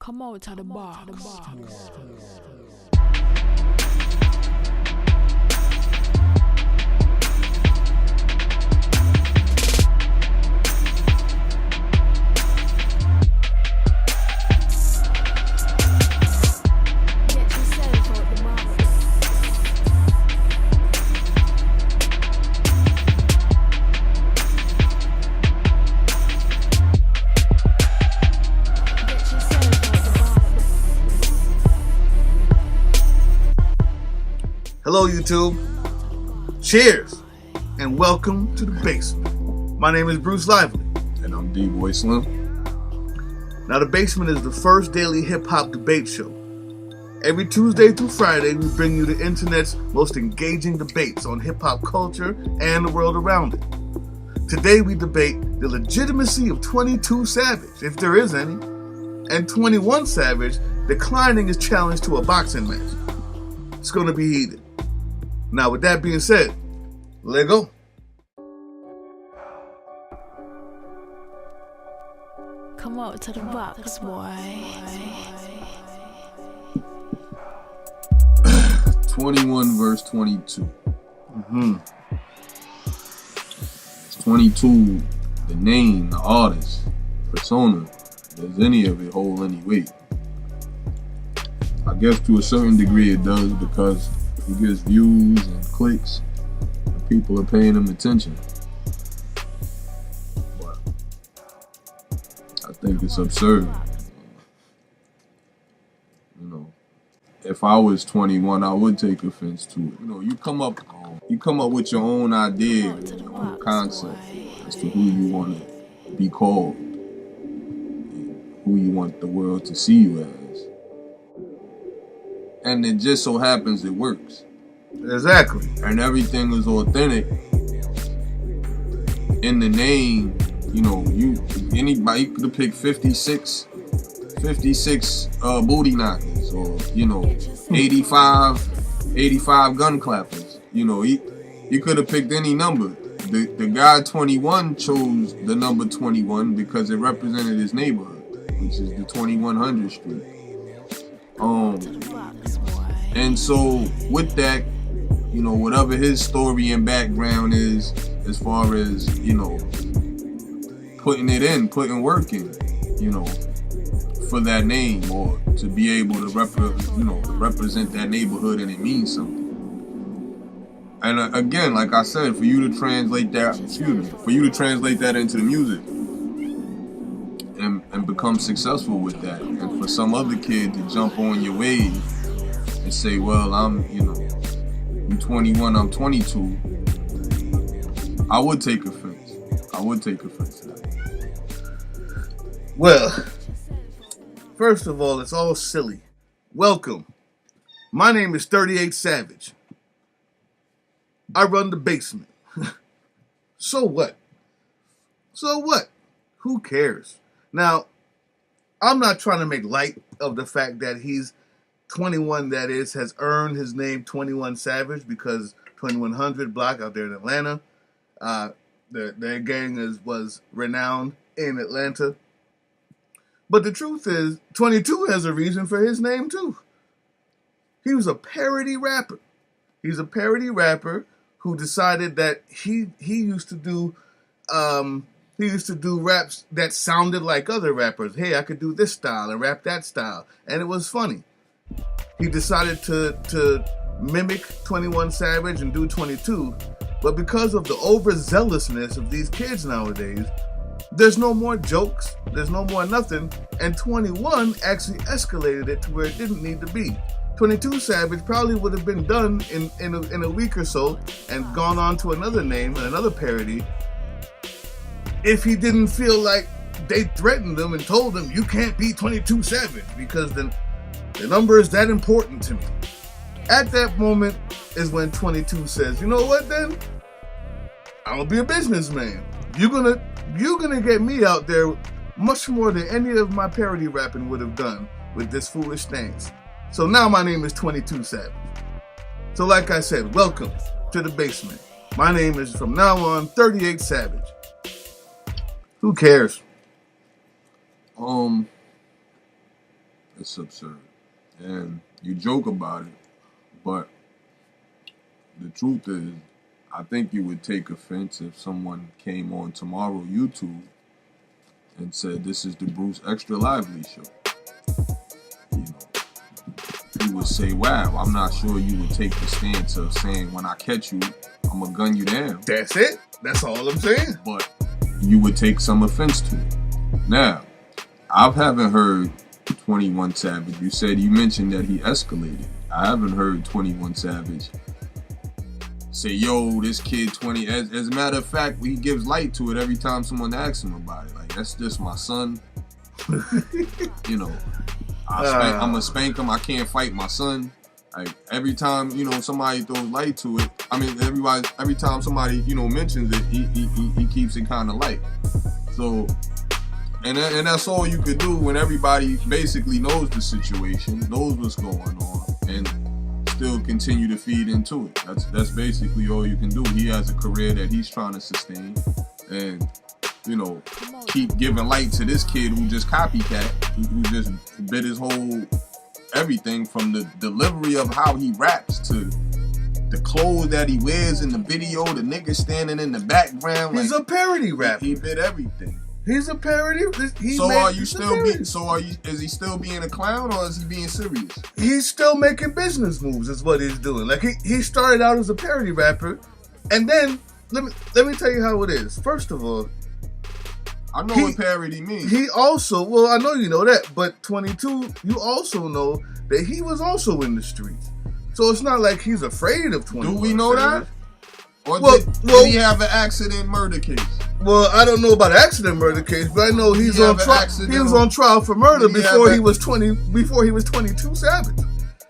Come out of the box. Get yourself out the box. Get yourself out the box. Hello, YouTube. Cheers and welcome to the basement. My name is Bruce Lively. And I'm D-Boy Slim. Now, the basement is the first daily hip hop debate show. Every Tuesday through Friday, we bring you the internet's most engaging debates on hip hop culture and the world around it. Today, we debate the legitimacy of 22 Savage, if there is any, and 21 Savage declining his challenge to a boxing match. It's going to be heated. Now, with that being said, let go. Come out to the box, boy. 21 verse 22. 22, the name, the artist, persona, does any of it hold any weight? I guess to a certain degree it does, because he gets views and clicks and people are paying him attention. But I think it's absurd. You know, if I was 21, I would take offense to it. You know, you come up with your own idea, your own concept as to who you want to be called, and who you want the world to see you as. And it just so happens it works. Exactly. And everything is authentic. In the name, you know, anybody could have picked 56 booty knockers, or, you know, 85 gun clappers. You know, he could have picked any number. The guy 21 chose the number 21 because it represented his neighborhood, which is the 2100 Street. And so with that, you know, whatever his story and background is, as far as, you know, putting work in, you know, for that name, or to be able to represent that neighborhood, and it means something. And again, like I said, for you to translate that into the music and become successful with that, and for some other kid to jump on your wave and say, well, I'm 21, I'm 22, I would take offense. To that. Well, first of all, it's all silly. Welcome. My name is 38 Savage. I run the basement. So what? Who cares? Now, I'm not trying to make light of the fact that he's 21, that is, has earned his name 21 Savage, because 2100 Block out there in Atlanta, their gang was renowned in Atlanta. But the truth is, 22 has a reason for his name too. He was a parody rapper. He's a parody rapper who decided that he used to do raps that sounded like other rappers. Hey, I could do this style and rap that style, and it was funny. He decided to mimic 21 Savage and do 22, but because of the overzealousness of these kids nowadays, there's no more jokes, there's no more nothing, and 21 actually escalated it to where it didn't need to be. 22 Savage probably would have been done in a week or so and gone on to another name and another parody if he didn't feel like they threatened him and told him, you can't be 22 Savage because the number is that important to me. At that moment is when 22 says, you know what then? I'm gonna be a businessman. You're gonna get me out there much more than any of my parody rapping would have done with this foolish stance. So now my name is 22 Savage. So like I said, welcome to the basement. My name is from now on 38 Savage. Who cares? It's absurd. And you joke about it, but the truth is, I think you would take offense if someone came on tomorrow YouTube and said, this is the Bruce Extra Lively show. You know, you would say, wow, I'm not sure you would take the stance of saying, when I catch you, I'm going to gun you down. That's it. That's all I'm saying. But you would take some offense to it. Now, I haven't heard 21 Savage. You mentioned that he escalated. I haven't heard 21 Savage say, yo, this kid 20. As a matter of fact, he gives light to it every time someone asks him about it. Like, that's just my son. You know, I'm going to spank him. I can't fight my son. Like, every time, you know, somebody throws light to it, I mean, every time somebody, you know, mentions it, he keeps it kind of light. So, and that's all you could do when everybody basically knows the situation, knows what's going on, and still continue to feed into it. That's basically all you can do. He has a career that he's trying to sustain, and, you know, keep giving light to this kid who just copycat, who just bit his whole everything, from the delivery of how he raps to the clothes that he wears in the video, the nigga standing in the background. He's like, a parody rapper. He bit everything. He's a parody. Is he still being a clown, or is he being serious? He's still making business moves, is what he's doing. Like, he started out as a parody rapper, and then let me tell you how it is. First of all, I know what parody means. He also, well, I know you know that, but 22, you also know that he was also in the streets. So it's not like he's afraid of 21. Do we know that? Or did he have an accident murder case? Well, I don't know about accident murder case, but I know he's on trial. He was on trial for murder before he was 22 Savage.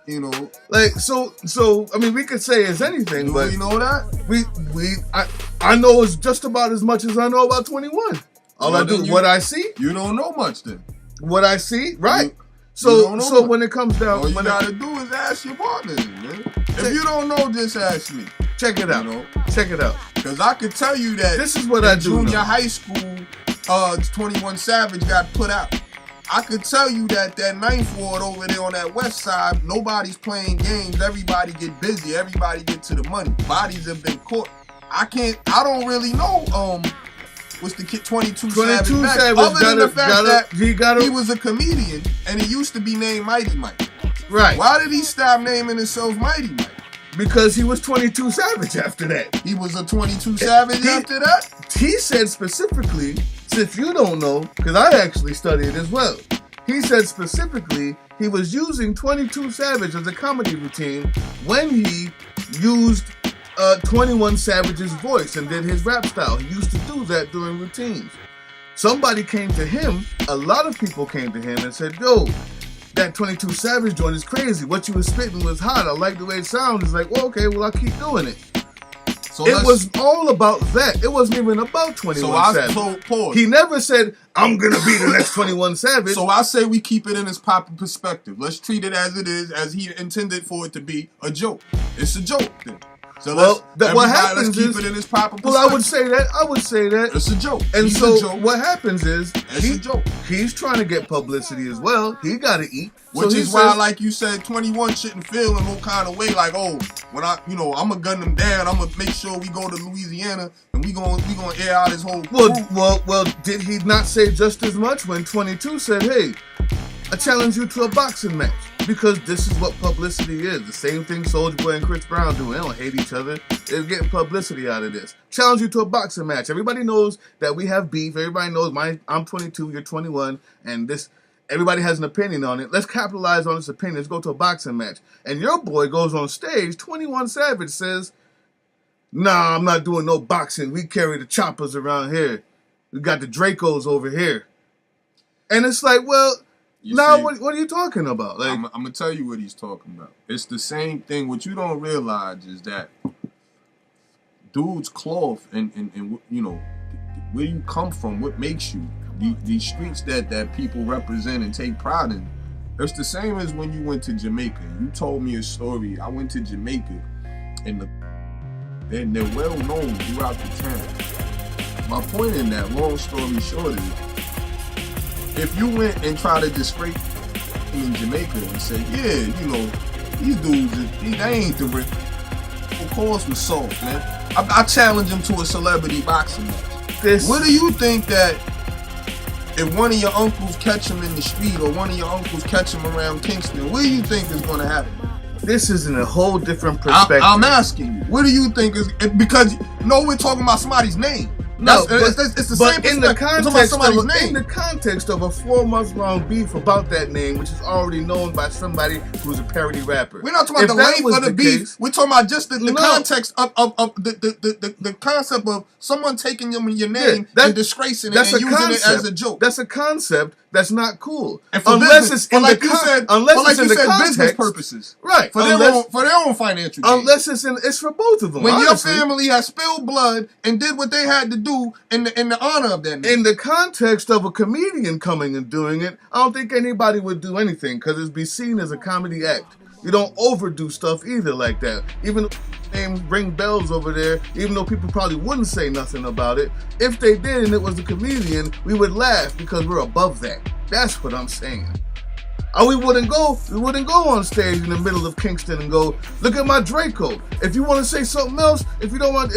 You know, like so. I mean, we could say as anything, but we know that I know it's just about as much as I know about 21. All I do, what I see. You don't know much then. What I see, right? So when it comes down, all you gotta do is ask your partners, man. If you don't know, just ask me. Check it out. Check it out. Because I could tell you that this is what I do. Junior high school, 21 Savage got put out. I could tell you that ninth ward over there on that west side, nobody's playing games. Everybody get busy. Everybody get to the money. Bodies have been caught. I don't really know. What's the kid 22 Savage? Other than the fact that he was a comedian and he used to be named Mighty Mike. Right. Why did he stop naming himself Mighty Mike? Because he was 22 Savage after that. He was a 22 Savage after that? He said specifically, if you don't know, because I actually studied as well. He said specifically he was using 22 Savage as a comedy routine when he used 21 Savage's voice and did his rap style. He used to do that during routines. Somebody came to him, a lot of people came to him and said, yo, that 22 Savage joint is crazy. What you was spitting was hot. I like the way it sounds. It's like, well, okay, well, I'll keep doing it. So it was all about that. It wasn't even about 21 Savage. He never said, I'm going to be the next 21 Savage. So I say we keep it in its proper perspective. Let's treat it as it is, as he intended for it to be, a joke. It's a joke then. So what happens let's keep it in its proper perspective. Well, I would say that. It's a joke. And so what happens is it's a joke. He's trying to get publicity as well. He got to eat. Which is why, like you said, 21 shouldn't feel in no kind of way like, oh, when I'm gonna gun them down. I'm gonna make sure we go to Louisiana and we gonna air out his whole. Well, did he not say just as much when 22 said, hey, I challenge you to a boxing match? Because this is what publicity is. The same thing Soulja Boy and Chris Brown do. They don't hate each other. They're getting publicity out of this. Challenge you to a boxing match. Everybody knows that we have beef. Everybody knows I'm 22, you're 21, and this. Everybody has an opinion on it. Let's capitalize on this opinion. Let's go to a boxing match. And your boy goes on stage. 21 Savage says, nah, I'm not doing no boxing. We carry the choppers around here. We got the Dracos over here. And it's like, well, what are you talking about? Like, I'm going to tell you what he's talking about. It's the same thing. What you don't realize is that dude's cloth and you know, where you come from, what makes you, these streets that people represent and take pride in. It's the same as when you went to Jamaica. You told me a story. I went to Jamaica and they're well known throughout the town. My point in that, long story short, is if you went and tried to disgrace people in Jamaica and say, yeah, you know, these dudes, they ain't the real. Of course, was soft, man. I challenge him to a celebrity boxing match. What do you think that if one of your uncles catch him in the street or one of your uncles catch him around Kingston, what do you think is going to happen? This is in a whole different perspective. I'm asking you, what do you think is, because we're talking about somebody's name. No, it's the same in the context of a 4-month-long beef about that name, which is already known by somebody who's a parody rapper. We're not talking about the length of the beef. We're talking about just the context of the concept of someone taking your name and disgracing it and using it as a joke. That's a concept that's not cool. And for unless business, it's in the context, business purposes, right? For their own financial gain. Unless it's for both of them. When honestly. your family has spilled blood and did what they had to do in the honor of that name. In the context of a comedian coming and doing it, I don't think anybody would do anything because it'd be seen as a comedy act. You don't overdo stuff either like that. Even name ring bells over there, even though people probably wouldn't say nothing about it. If they did and it was a comedian, we would laugh because we're above that. That's what I'm saying. And we wouldn't go on stage in the middle of Kingston and go, look at my Draco. If you want to say something else, if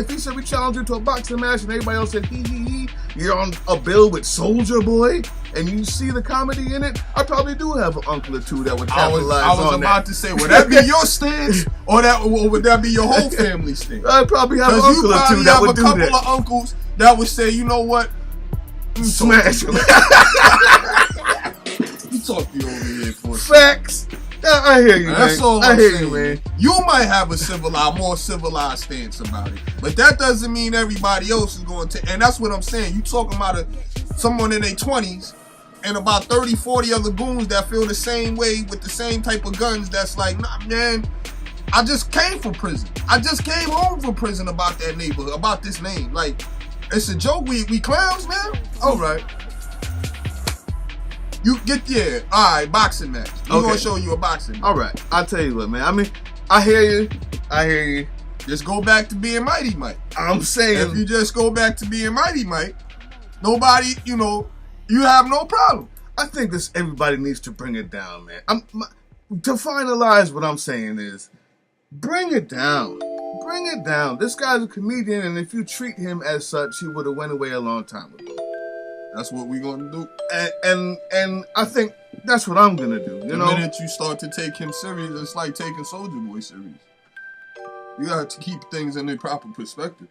he said we challenge you to a boxing match and everybody else said he, you're on a bill with Soulja Boy and you see the comedy in it, I probably do have an uncle or two that would capitalize on that. I was about to say, would that be your stance or would that be your whole family stance? I'd probably have an uncle or two that would do that. You probably have a couple of uncles that would say, you know what? Smash him. You talk you over here for facts. Yeah, I hear you, man. That's all I hear you, man. You might have a more civilized stance about it, but that doesn't mean everybody else is going to. And that's what I'm saying. You talking about someone in their 20s and about 30, 40 other goons that feel the same way with the same type of guns. That's like, nah, man. I just came from prison. I just came home from prison about that neighborhood, about this name. Like, it's a joke. We clowns now. All right. You get all right, boxing match. We're gonna show you a boxing match. All right, I'll tell you what, man. I mean, I hear you. Just go back to being Mighty Mike. I'm saying, if you just go back to being Mighty Mike, nobody, you have no problem. I think everybody needs to bring it down, man. To finalize what I'm saying is, bring it down. Bring it down. This guy's a comedian, and if you treat him as such, he would have went away a long time ago. That's what we're gonna do. And I think that's what I'm gonna do. The minute you start to take him serious, it's like taking Soulja Boy serious. You got to keep things in their proper perspective.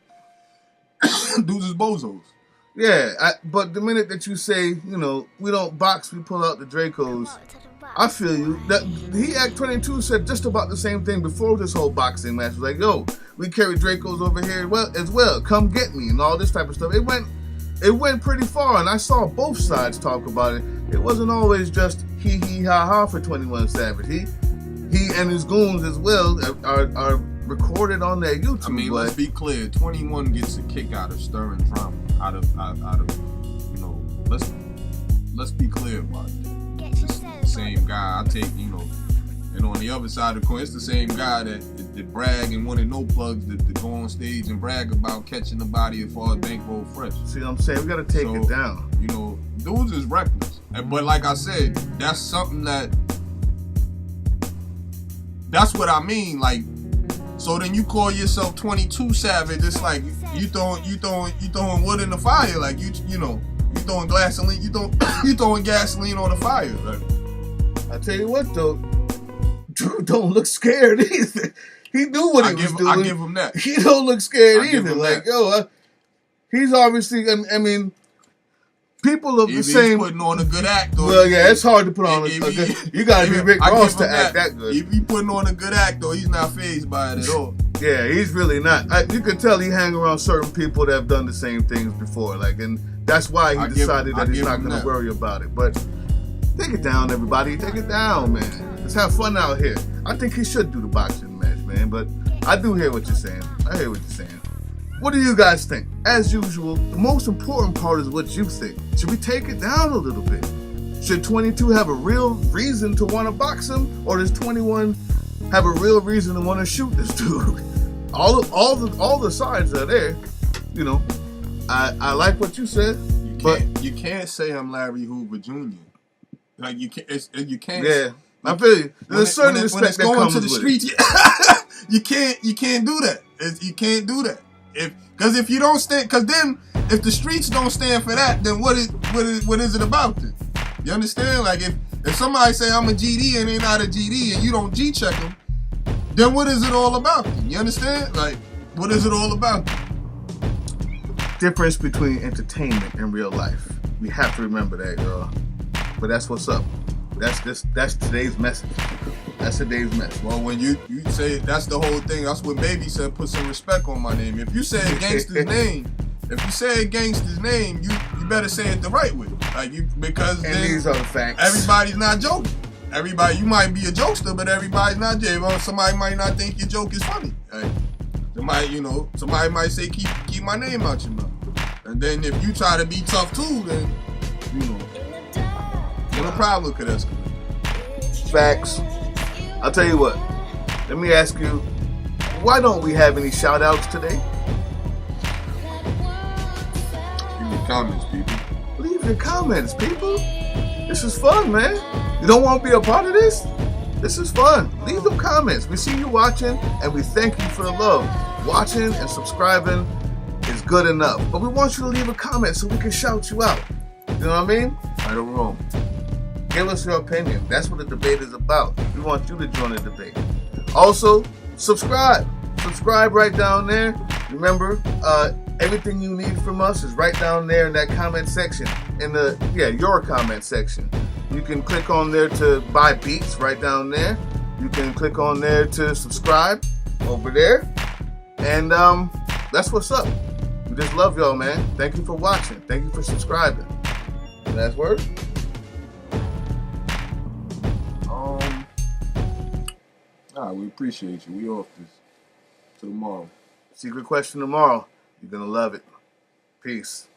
Dudes is bozos. Yeah, but the minute that you say, we don't box, we pull out the Dracos, I feel you. That he Act 22 said just about the same thing before this whole boxing match. Was like, yo, we carry Dracos over here as well. Come get me and all this type of stuff. It went pretty far, and I saw both sides talk about it. It wasn't always just hee ha ha for 21 Savage. He and his goons as well are recorded on their YouTube. I mean, let's be clear. 21 gets a kick out of stirring drama. Out of let's be clear about that. It's the same guy. I take and on the other side of the coin, it's the same guy that brag and wanted no plugs that go on stage and brag about catching the body as far as bankroll fresh. See what I'm saying? We gotta take it down. Dudes is reckless. But like I said, that's something that's what I mean. Like, so then you call yourself 22 Savage. It's like you throwing wood in the fire. Like you throwing gasoline. You throwing gasoline on the fire. Like, I tell you what though. Drew don't look scared either. He knew what he was doing. I give him that. He don't look scared either. Like, he's obviously, I mean, people of the same. He's putting on a good act. Well, yeah, it's hard to put on a good. You gotta be Rick Ross to act that good. If he putting on a good act, though, he's not fazed by it at all. Yeah, he's really not. You can tell he hang around certain people that have done the same things before. Like, and that's why he decided that he's not going to worry about it. But take it down, everybody. Take it down, man. Let's have fun out here. I think he should do the boxing match, man. But I do hear what you're saying. I hear what you're saying. What do you guys think? As usual, the most important part is what you think. Should we take it down a little bit? Should 22 have a real reason to want to box him, or does 21 have a real reason to want to shoot this dude? All the sides are there. I like what you said. You can't say I'm Larry Hoover Jr. Like you can't. You can't. Yeah, I feel you. There's a certain respect that comes with streets, it. you can't do that. You can't do that. Because if you don't stand, because then if the streets don't stand for that, then what is it about then? You understand? Like if somebody say I'm a GD and they not a GD and you don't G check them, then what is it all about then? You understand? Like what is it all about? Difference between entertainment and real life. We have to remember that, y'all. But that's what's up. That's today's message. That's today's message. Well, when you say that's the whole thing, that's what Baby said. Put some respect on my name. If you say a gangster's name, you better say it the right way. Because and then these are the facts. Everybody's not joking. Everybody, you might be a jokester, but everybody's not joking. Well, somebody might not think your joke is funny. Somebody might say keep my name out your mouth. And then if you try to be tough too, then no problem could escalate. Facts. I'll tell you what. Let me ask you, why don't we have any shout outs today? Leave your comments, people. Leave your comments, people. This is fun, man. You don't want to be a part of this? This is fun. Leave them comments. We see you watching, and we thank you for the love. Watching and subscribing is good enough. But we want you to leave a comment so we can shout you out. You know what I mean? Right or wrong. Give us your opinion. That's what the debate is about. We want you to join the debate. Also, subscribe. Subscribe right down there. Remember, everything you need from us is right down there in that comment section. Your comment section. You can click on there to buy beats right down there. You can click on there to subscribe over there. And that's what's up. We just love y'all, man. Thank you for watching. Thank you for subscribing. Last word? We appreciate you. We off this. Till tomorrow. Secret question tomorrow. You're going to love it. Peace.